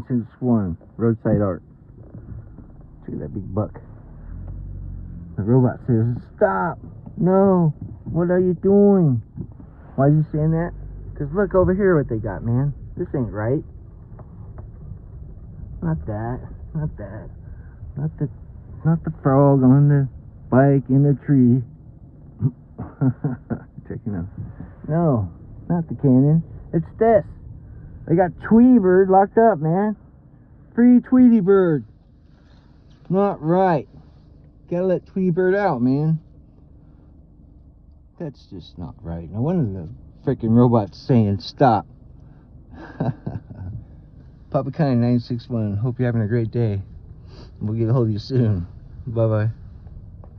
961 roadside art. Look at that big buck. The robot says, "Stop! No! What are you doing?" Why are you saying that? Because look over here what they got, man. This ain't right. Not that. Not that. Not the frog on the bike in the tree. Checking out. No, not the cannon. It's this. They got Tweety Bird locked up, man. Free Tweety Bird. Not right. Gotta let Tweety Bird out, man. That's just not right. No wonder the freaking robot's saying stop. Papa Kind 961. Hope you're having a great day. We'll get a hold of you soon. Bye bye.